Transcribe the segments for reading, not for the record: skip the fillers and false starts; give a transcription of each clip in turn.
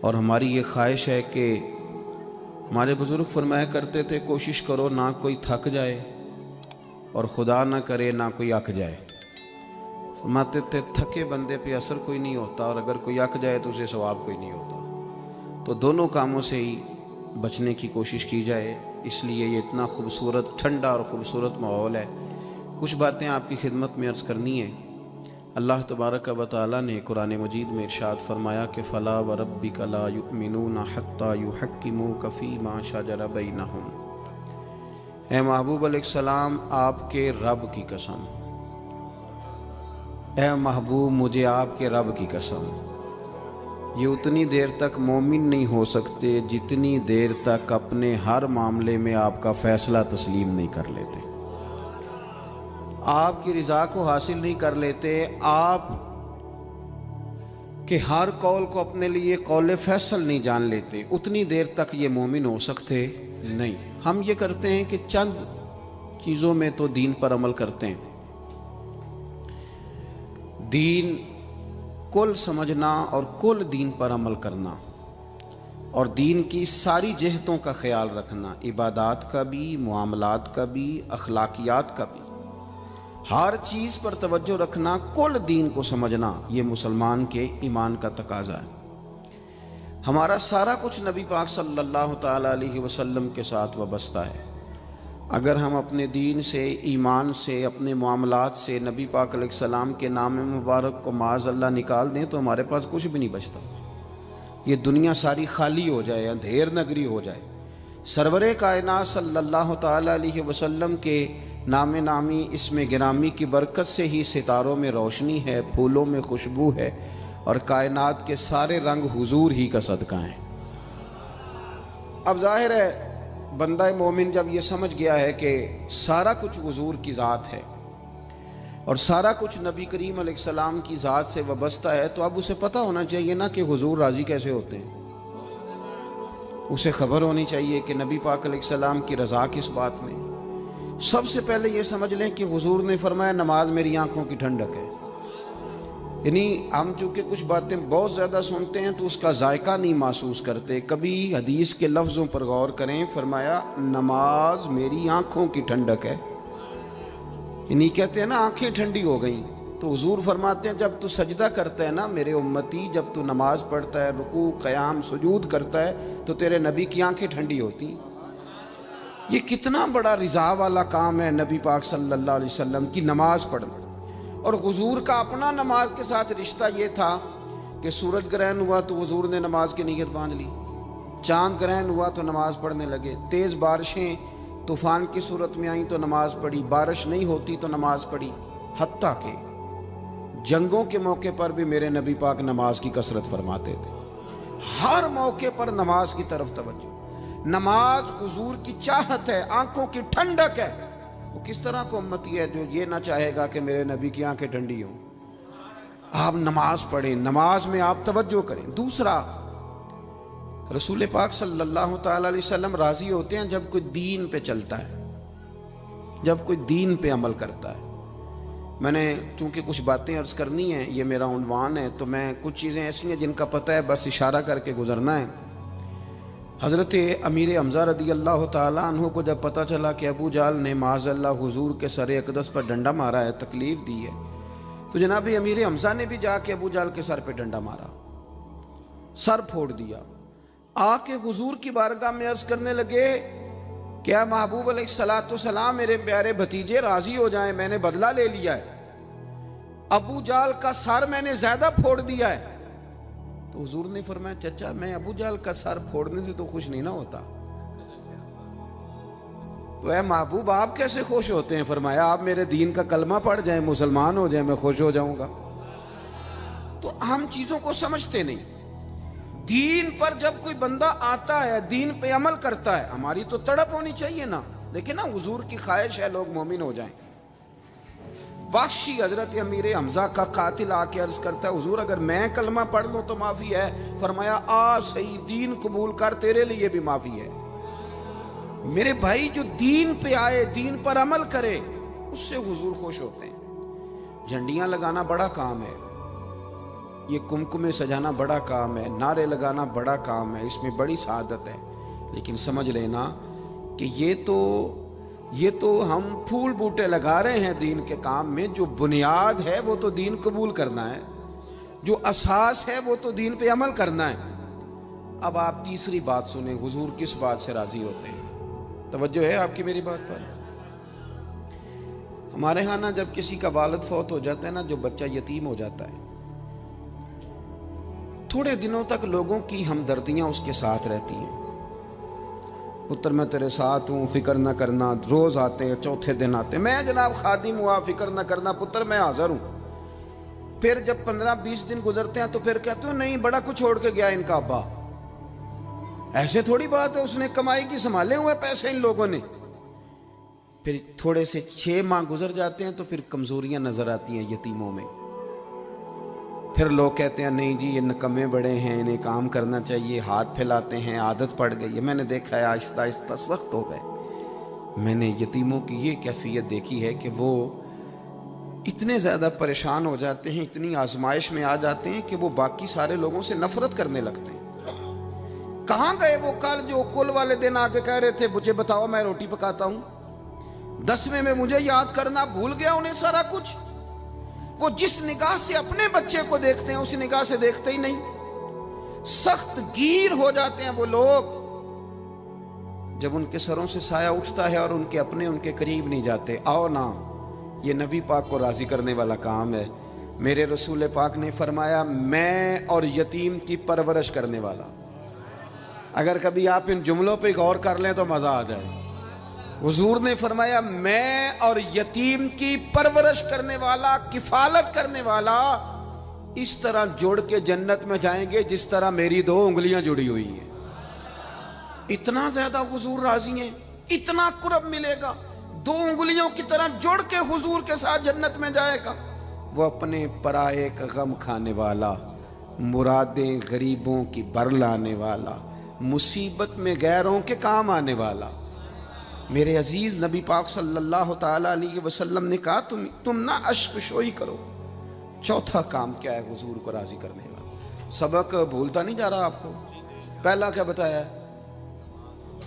اور ہماری یہ خواہش ہے کہ ہمارے بزرگ فرمایا کرتے تھے کوشش کرو نہ کوئی تھک جائے اور خدا نہ کرے نہ کوئی اک جائے۔ فرماتے تھے تھکے بندے پہ اثر کوئی نہیں ہوتا، اور اگر کوئی اک جائے تو اسے ثواب کوئی نہیں ہوتا۔ تو دونوں کاموں سے ہی بچنے کی کوشش کی جائے، اس لیے یہ اتنا خوبصورت ٹھنڈا اور خوبصورت ماحول ہے۔ کچھ باتیں آپ کی خدمت میں عرض کرنی ہیں۔ اللہ تبارک و تعالیٰ نے قرآن مجید میں ارشاد فرمایا کہ فَلَا وَرَبِّكَ لَا يُؤْمِنُونَ حَتَّى يُحَكِّمُوكَ فِي مَا شَجَرَ بَيْنَهُمْ۔ اے محبوب علیہ السلام، آپ کے رب کی قسم، اے محبوب مجھے آپ کے رب کی قسم، یہ اتنی دیر تک مومن نہیں ہو سکتے جتنی دیر تک اپنے ہر معاملے میں آپ کا فیصلہ تسلیم نہیں کر لیتے، آپ کی رضا کو حاصل نہیں کر لیتے، آپ کے ہر قول کو اپنے لیے قول فیصل نہیں جان لیتے، اتنی دیر تک یہ مومن ہو سکتے نہیں۔ ہم یہ کرتے ہیں کہ چند چیزوں میں تو دین پر عمل کرتے ہیں۔ دین کل سمجھنا اور کل دین پر عمل کرنا، اور دین کی ساری جہتوں کا خیال رکھنا، عبادات کا بھی، معاملات کا بھی، اخلاقیات کا بھی، ہر چیز پر توجہ رکھنا، کل دین کو سمجھنا، یہ مسلمان کے ایمان کا تقاضا ہے۔ ہمارا سارا کچھ نبی پاک صلی اللہ تعالیٰ علیہ وسلم کے ساتھ وابستہ ہے۔ اگر ہم اپنے دین سے، ایمان سے، اپنے معاملات سے نبی پاک علیہ السلام کے نام مبارک کو معاذ اللہ نکال دیں تو ہمارے پاس کچھ بھی نہیں بچتا، یہ دنیا ساری خالی ہو جائے، اندھیر نگری ہو جائے۔ سرور کائنات صلی اللہ تعالیٰ علیہ وسلم کے نام نامی اسم گرامی کی برکت سے ہی ستاروں میں روشنی ہے، پھولوں میں خوشبو ہے، اور کائنات کے سارے رنگ حضور ہی کا صدقہ ہیں۔ اب ظاہر ہے بندہ مومن جب یہ سمجھ گیا ہے کہ سارا کچھ حضور کی ذات ہے اور سارا کچھ نبی کریم علیہ السلام کی ذات سے وابستہ ہے، تو اب اسے پتہ ہونا چاہیے نا کہ حضور راضی کیسے ہوتے ہیں۔ اسے خبر ہونی چاہیے کہ نبی پاک علیہ السلام کی رضا کس بات میں۔ سب سے پہلے یہ سمجھ لیں کہ حضور نے فرمایا نماز میری آنکھوں کی ٹھنڈک ہے۔ یعنی ہم چونکہ کچھ باتیں بہت زیادہ سنتے ہیں تو اس کا ذائقہ نہیں محسوس کرتے، کبھی حدیث کے لفظوں پر غور کریں۔ فرمایا نماز میری آنکھوں کی ٹھنڈک ہے، یعنی کہتے ہیں نا آنکھیں ٹھنڈی ہو گئیں، تو حضور فرماتے ہیں جب تو سجدہ کرتا ہے نا میرے امتی، جب تو نماز پڑھتا ہے، رکوع قیام سجود کرتا ہے، تو تیرے نبی کی آنکھیں ٹھنڈی ہوتی۔ یہ کتنا بڑا رضا والا کام ہے نبی پاک صلی اللہ علیہ وسلم کی نماز پڑھنا۔ اور حضور کا اپنا نماز کے ساتھ رشتہ یہ تھا کہ سورج گرہن ہوا تو حضور نے نماز کی نیت باندھ لی، چاند گرہن ہوا تو نماز پڑھنے لگے، تیز بارشیں طوفان کی صورت میں آئیں تو نماز پڑھی، بارش نہیں ہوتی تو نماز پڑھی، حتیٰ کہ جنگوں کے موقع پر بھی میرے نبی پاک نماز کی کثرت فرماتے تھے۔ ہر موقع پر نماز کی طرف توجہ۔ نماز حضور کی چاہت ہے، آنکھوں کی ٹھنڈک ہے۔ وہ کس طرح کو امتی ہے جو یہ نہ چاہے گا کہ میرے نبی کی آنکھیں ٹھنڈی ہوں۔ آپ نماز پڑھیں، نماز میں آپ توجہ کریں۔ دوسرا، رسول پاک صلی اللہ تعالیٰ علیہ وسلم راضی ہوتے ہیں جب کوئی دین پہ چلتا ہے، جب کوئی دین پہ عمل کرتا ہے۔ میں نے چونکہ کچھ باتیں عرض کرنی ہیں، یہ میرا عنوان ہے، تو میں کچھ چیزیں ایسی ہیں جن کا پتہ ہے بس اشارہ کر کے گزرنا ہے۔ حضرت امیر حمزہ رضی اللہ تعالیٰ عنہ کو جب پتہ چلا کہ ابو جہل نے معاذ اللہ حضور کے سر اقدس پر ڈنڈا مارا ہے، تکلیف دی ہے، تو جناب امیر حمزہ نے بھی جا کے ابو جہل کے سر پہ ڈنڈا مارا، سر پھوڑ دیا۔ آ کے حضور کی بارگاہ میں عرض کرنے لگے کہ اے محبوب علیہ السلام، میرے پیارے بھتیجے راضی ہو جائیں، میں نے بدلہ لے لیا ہے، ابو جہل کا سر میں نے زیادہ پھوڑ دیا ہے۔ تو حضور نے فرمایا چچا میں ابو جہل کا سر پھوڑنے سے تو خوش نہیں نہ ہوتا، تو اے محبوب آپ کیسے خوش ہوتے ہیں؟ فرمایا آپ میرے دین کا کلمہ پڑھ جائیں، مسلمان ہو جائیں، میں خوش ہو جاؤں گا۔ تو ہم چیزوں کو سمجھتے نہیں۔ دین پر جب کوئی بندہ آتا ہے، دین پہ عمل کرتا ہے، ہماری تو تڑپ ہونی چاہیے نا، لیکن نا حضور کی خواہش ہے لوگ مومن ہو جائیں۔ وحشی حضرت امیر حمزہ کا قاتل آ کے عرض کرتا ہے حضور اگر میں کلمہ پڑھ لوں تو معافی ہے؟ فرمایا آ صحیح، دین قبول کر، تیرے لیے بھی معافی ہے۔ میرے بھائی جو دین پہ آئے، دین پر عمل کرے، اس سے حضور خوش ہوتے ہیں۔ جھنڈیاں لگانا بڑا کام ہے، یہ کمکمے سجانا بڑا کام ہے، نعرے لگانا بڑا کام ہے، اس میں بڑی سعادت ہے، لیکن سمجھ لینا کہ یہ تو ہم پھول بوٹے لگا رہے ہیں دین کے کام میں، جو بنیاد ہے وہ تو دین قبول کرنا ہے، جو اساس ہے وہ تو دین پہ عمل کرنا ہے۔ اب آپ تیسری بات سنیں، حضور کس بات سے راضی ہوتے ہیں؟ توجہ ہے آپ کی میری بات پر؟ ہمارے ہاں نا جب کسی کا والد فوت ہو جاتا ہے نا، جو بچہ یتیم ہو جاتا ہے، تھوڑے دنوں تک لوگوں کی ہمدردیاں اس کے ساتھ رہتی ہیں۔ پتر میں تیرے ساتھ ہوں، فکر نہ کرنا، روز آتے ہیں، چوتھے دن آتے ہیں، میں جناب خادم ہوا، فکر نہ کرنا پتر میں حاضر ہوں۔ پھر جب 15-20 دن گزرتے ہیں تو پھر کہتے ہو نہیں بڑا کچھ چھوڑ کے گیا ان کا ابا۔ ایسے تھوڑی بات ہے، اس نے کمائی کی سنبھالے ہوئے پیسے ان لوگوں نے۔ پھر تھوڑے سے 6 ماہ گزر جاتے ہیں تو پھر کمزوریاں نظر آتی ہیں یتیموں میں۔ پھر لوگ کہتے ہیں نہیں جی یہ نکمے بڑے ہیں، انہیں کام کرنا چاہیے، ہاتھ پھیلاتے ہیں، عادت پڑ گئی ہے۔ میں نے دیکھا ہے آہستہ آہستہ سخت ہو گئے۔ میں نے یتیموں کی یہ کیفیت دیکھی ہے کہ وہ اتنے زیادہ پریشان ہو جاتے ہیں، اتنی آزمائش میں آ جاتے ہیں کہ وہ باقی سارے لوگوں سے نفرت کرنے لگتے ہیں۔ کہاں گئے وہ کل جو کل والے دن آ کے کہہ رہے تھے مجھے بتاؤ میں روٹی پکاتا ہوں، 10ویں میں مجھے یاد کرنا، بھول گیا انہیں سارا کچھ۔ وہ جس نگاہ سے اپنے بچے کو دیکھتے ہیں اس نگاہ سے دیکھتے ہی نہیں۔ سخت گیر ہو جاتے ہیں وہ لوگ جب ان کے سروں سے سایہ اٹھتا ہے اور ان کے اپنے ان کے قریب نہیں جاتے۔ آؤ نا، یہ نبی پاک کو راضی کرنے والا کام ہے۔ میرے رسول پاک نے فرمایا میں اور یتیم کی پرورش کرنے والا۔ اگر کبھی آپ ان جملوں پہ غور کر لیں تو مزہ آ جائے۔ حضور نے فرمایا میں اور یتیم کی پرورش کرنے والا، کفالت کرنے والا اس طرح جوڑ کے جنت میں جائیں گے جس طرح میری 2 انگلیاں جڑی ہوئی ہیں۔ اتنا زیادہ حضور راضی ہیں، اتنا قرب ملے گا، 2 انگلیوں کی طرح جوڑ کے حضور کے ساتھ جنت میں جائے گا۔ وہ اپنے پرائے کا غم کھانے والا، مرادیں غریبوں کی بر لانے والا، مصیبت میں غیروں کے کام آنے والا۔ میرے عزیز نبی پاک صلی اللہ تعالیٰ علیہ وسلم نے کہا تم نہ عشق شوئی کرو۔ چوتھا کام کیا ہے حضور کو راضی کرنے والا؟ سبق بھولتا نہیں جا رہا آپ کو؟ پہلا کیا بتایا ہے؟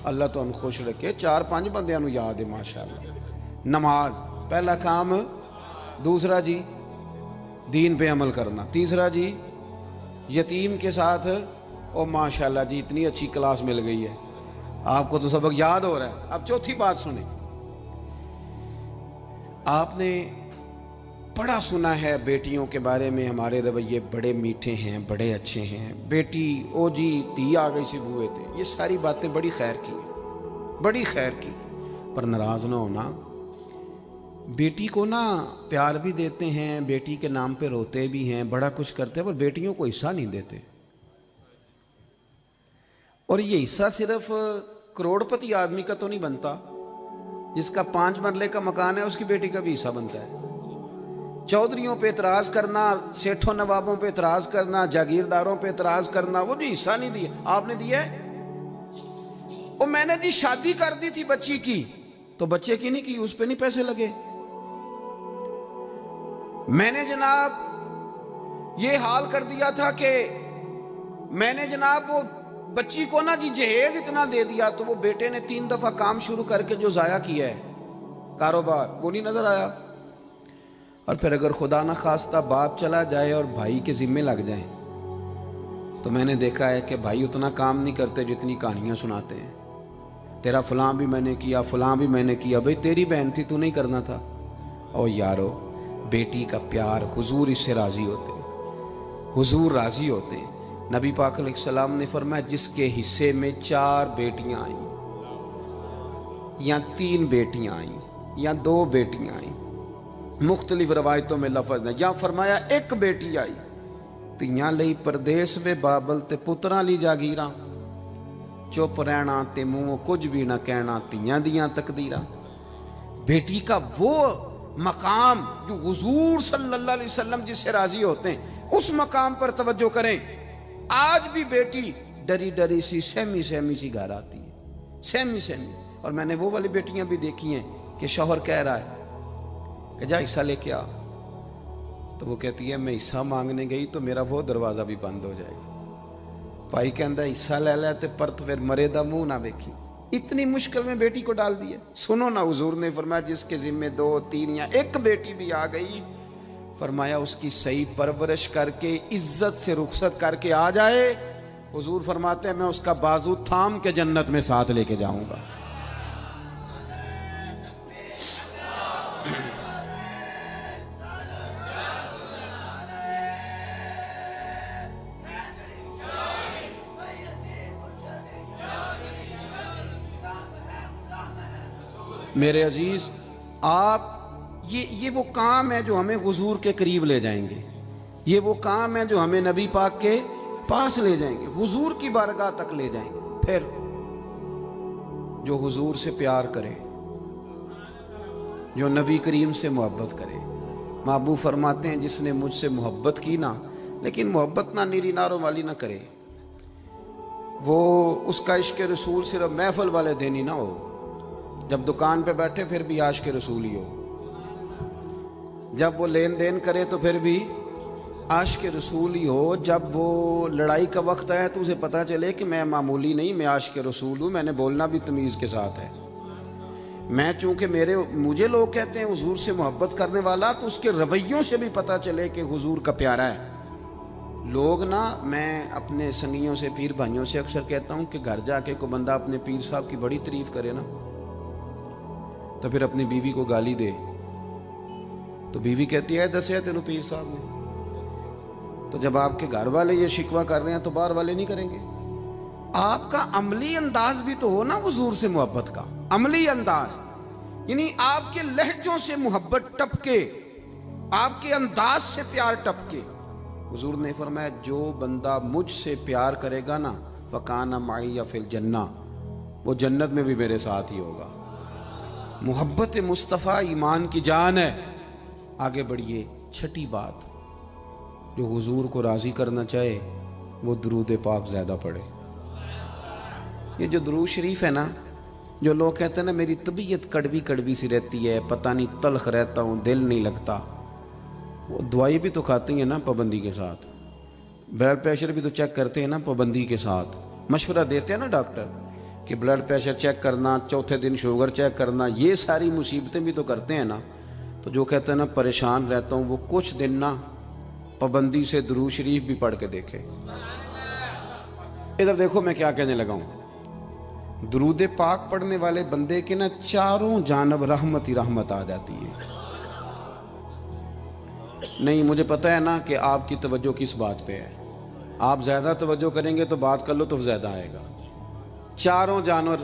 اللہ تو ہم خوش رکھے 4-5 بندیاں نو یاد ہے ماشاءاللہ۔ نماز پہلا کام، دوسرا جی دین پہ عمل کرنا، تیسرا جی یتیم کے ساتھ، او ماشاءاللہ جی اتنی اچھی کلاس مل گئی ہے، آپ کو تو سبق یاد ہو رہا ہے۔ اب چوتھی بات سنیں، آپ نے بڑا سنا ہے بیٹیوں کے بارے میں ہمارے رویے بڑے میٹھے ہیں، بڑے اچھے ہیں، بیٹی او جی تی آ گئی سی بوئے تھے، یہ ساری باتیں بڑی خیر کی، بڑی خیر کی، پر ناراض نہ ہونا۔ بیٹی کو نا پیار بھی دیتے ہیں، بیٹی کے نام پہ روتے بھی ہیں، بڑا کچھ کرتے ہیں، پر بیٹیوں کو حصہ نہیں دیتے۔ اور یہ حصہ صرف کروڑ پتی آدمی کا تو نہیں بنتا، جس کا 5 مرلے کا مکان ہے اس کی بیٹی کا بھی حصہ بنتا ہے۔ چودھریوں پہ اعتراض کرنا، سیٹھوں نوابوں پہ اعتراض کرنا، جاگیرداروں پہ اعتراض کرنا، وہ جو حصہ نہیں دیا آپ نے دیا ہے۔ اور میں نے جی شادی کر دی تھی بچی کی، تو بچے کی نہیں کی، اس پہ نہیں پیسے لگے۔ میں نے جناب یہ حال کر دیا تھا کہ میں نے جناب وہ بچی کو نا جی جہیز اتنا دے دیا، تو وہ بیٹے نے 3 دفعہ کام شروع کر کے جو ضائع کیا ہے کاروبار، وہ نہیں نظر آیا۔ اور پھر اگر خدا نہ خواستہ باپ چلا جائے اور بھائی کے ذمے لگ جائیں، تو میں نے دیکھا ہے کہ بھائی اتنا کام نہیں کرتے جتنی کہانیاں سناتے ہیں۔ تیرا فلاں بھی میں نے کیا، فلاں بھی میں نے کیا، بھئی تیری بہن تھی تو نہیں کرنا تھا۔ اور یارو بیٹی کا پیار، حضور اس سے راضی ہوتے ہیں، حضور راضی ہوتے ہیں۔ نبی پاک علیہ السلام نے فرمایا جس کے حصے میں 4 بیٹیاں آئیں، یا 3 بیٹیاں آئیں، یا 2 بیٹیاں آئیں، مختلف روایتوں میں لفظ ہے، یا فرمایا 1 بیٹی آئی، تیاں لئی پردیس میں بابل تے پتراں لی جاگیراں، چپ رہنا تے منہ کچھ بھی نہ کہنا، تیاں دیاں تقدیراں۔ بیٹی کا وہ مقام جو حضور صلی اللہ علیہ وسلم جس سے راضی ہوتے ہیں، اس مقام پر توجہ کریں۔ آج بھی بیٹی ڈری ڈری سی سہمی سہمی سی گھر آتی ہے، سہمی سہمی۔ اور میں نے وہ والی بیٹیاں بھی دیکھی ہیں کہ شوہر کہہ رہا ہے کہ جا حصہ لے کے آ، تو وہ کہتی ہے میں حصہ مانگنے گئی تو میرا وہ دروازہ بھی بند ہو جائے گا. بھائی کہندا حصہ لے لے تے پرت پھر مرے دا منہ نہ ویکھی. اتنی مشکل میں بیٹی کو ڈال دیا. سنو نا حضور نے فرمایا جس کے ذمے 2 3 یا 1 بیٹی بھی آ گئی، فرمایا اس کی صحیح پرورش کر کے عزت سے رخصت کر کے آ جائے، حضور فرماتے ہیں میں اس کا بازو تھام کے جنت میں ساتھ لے کے جاؤں گا. میرے عزیز، آپ یہ وہ کام ہے جو ہمیں حضور کے قریب لے جائیں گے. یہ وہ کام ہے جو ہمیں نبی پاک کے پاس لے جائیں گے، حضور کی بارگاہ تک لے جائیں گے. پھر جو حضور سے پیار کرے، جو نبی کریم سے محبت کرے. محبوب فرماتے ہیں جس نے مجھ سے محبت کی نا، لیکن محبت نہ نیری ناروں والی نہ کرے، وہ اس کا عشق رسول صرف محفل والے دن ہی نہ ہو، جب دکان پہ بیٹھے پھر بھی عاشق رسول ہی ہو، جب وہ لین دین کرے تو پھر بھی عاشق رسول ہی ہو، جب وہ لڑائی کا وقت آئے تو اسے پتہ چلے کہ میں معمولی نہیں، میں عاشق رسول ہوں، میں نے بولنا بھی تمیز کے ساتھ ہے. میں چونکہ مجھے لوگ کہتے ہیں حضور سے محبت کرنے والا، تو اس کے رویوں سے بھی پتہ چلے کہ حضور کا پیارا ہے. لوگ نا، میں اپنے سنگیوں سے، پیر بھائیوں سے اکثر کہتا ہوں کہ گھر جا کے کوئی بندہ اپنے پیر صاحب کی بڑی تعریف کرے نا، تو پھر اپنی بیوی کو گالی دے تو بیوی کہتی ہے دسیا تینوں پیر صاحب نے. تو جب آپ کے گھر والے یہ شکوہ کر رہے ہیں تو باہر والے نہیں کریں گے. آپ کا عملی انداز بھی تو ہو نا حضور سے محبت کا. عملی انداز یعنی آپ کے لہجوں سے محبت ٹپکے، آپ کے انداز سے پیار ٹپکے. حضور نے فرمایا جو بندہ مجھ سے پیار کرے گا نا، فَكَانَ مَعِيَ فِي الْجَنَّةِ، وہ جنت میں بھی میرے ساتھ ہی ہوگا. محبت مصطفیٰ ایمان کی جان ہے. آگے بڑھیے. چھٹی بات، جو حضور کو راضی کرنا چاہے وہ درود پاک زیادہ پڑھے. یہ جو درود شریف ہے نا، جو لوگ کہتے ہیں نا میری طبیعت کڑوی کڑوی سی رہتی ہے، پتہ نہیں تلخ رہتا ہوں، دل نہیں لگتا، وہ دوائی بھی تو کھاتی ہیں نا پابندی کے ساتھ، بلڈ پریشر بھی تو چیک کرتے ہیں نا پابندی کے ساتھ، مشورہ دیتے ہیں نا ڈاکٹر کہ بلڈ پریشر چیک کرنا، چوتھے دن شوگر چیک کرنا، یہ ساری مصیبتیں بھی تو کرتے ہیں نا. تو جو کہتے ہیں نا پریشان رہتا ہوں، وہ کچھ دن نا پابندی سے درود شریف بھی پڑھ کے دیکھے. ادھر دیکھو میں کیا کہنے لگا ہوں. درود پاک پڑھنے والے بندے کے نا چاروں جانب رحمت ہی رحمت آ جاتی ہے. نہیں، مجھے پتہ ہے نا کہ آپ کی توجہ کس بات پہ ہے. آپ زیادہ توجہ کریں گے تو بات کر لو تو زیادہ آئے گا. چاروں جانور.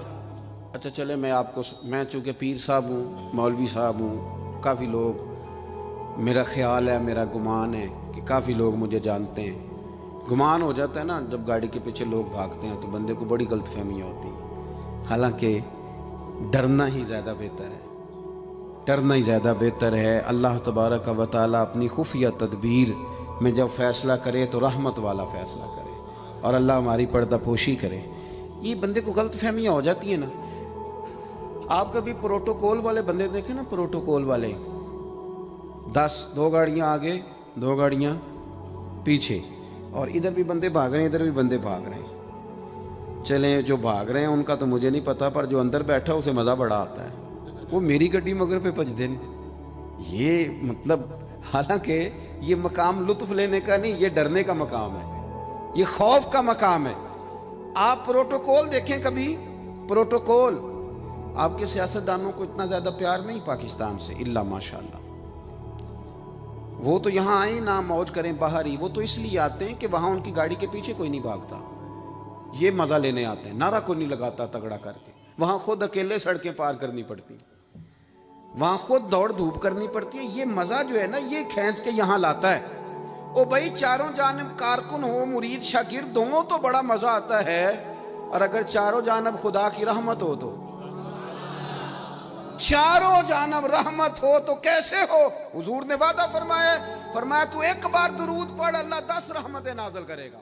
اچھا چلے میں چونکہ پیر صاحب ہوں، مولوی صاحب ہوں، کافی لوگ، میرا خیال ہے، میرا گمان ہے کہ کافی لوگ مجھے جانتے ہیں. گمان ہو جاتا ہے نا جب گاڑی کے پیچھے لوگ بھاگتے ہیں تو بندے کو بڑی غلط فہمیاں ہوتی ہیں. حالانکہ ڈرنا ہی زیادہ بہتر ہے، ڈرنا ہی زیادہ بہتر ہے. اللہ تبارک و تعالیٰ اپنی خفیہ تدبیر میں جب فیصلہ کرے تو رحمت والا فیصلہ کرے، اور اللہ ہماری پردہ پوشی کرے. یہ بندے کو غلط فہمیاں ہو جاتی ہیں نا. آپ کبھی پروٹوکول والے بندے دیکھیں نا، پروٹوکول والے 2 گاڑیاں آگے 2 گاڑیاں پیچھے، اور ادھر بھی بندے بھاگ رہے ہیں ادھر بھی بندے بھاگ رہے ہیں. چلیں جو بھاگ رہے ہیں ان کا تو مجھے نہیں پتا، پر جو اندر بیٹھا اسے مزہ بڑا آتا ہے. وہ میری گڈی مگر پہ بج دیں. یہ مطلب حالانکہ یہ مقام لطف لینے کا نہیں، یہ ڈرنے کا مقام ہے، یہ خوف کا مقام ہے. آپ پروٹوکول دیکھیں کبھی، پروٹوکول. آپ کے سیاستدانوں کو اتنا زیادہ پیار نہیں پاکستان سے، الا ماشاءاللہ. وہ تو یہاں آئیں نہ موج کریں باہر ہی، وہ تو اس لیے آتے ہیں کہ وہاں ان کی گاڑی کے پیچھے کوئی نہیں بھاگتا، یہ مزہ لینے آتے ہیں. نعرہ کوئی نہیں لگاتا تگڑا کر کے. وہاں خود اکیلے سڑکیں پار کرنی پڑتی، وہاں خود دوڑ دھوپ کرنی پڑتی ہے. یہ مزہ جو ہے نا یہ کھینچ کے یہاں لاتا ہے. او بھائی چاروں جانب کارکن ہو، مرید شاگرد دونوں تو بڑا مزہ آتا ہے، اور اگر چاروں جانب خدا کی رحمت ہو تو، چاروں جانب رحمت ہو تو کیسے ہو. حضور نے وعدہ فرمایا تو 1 بار درود پڑھ، اللہ 10 رحمتیں نازل کرے گا.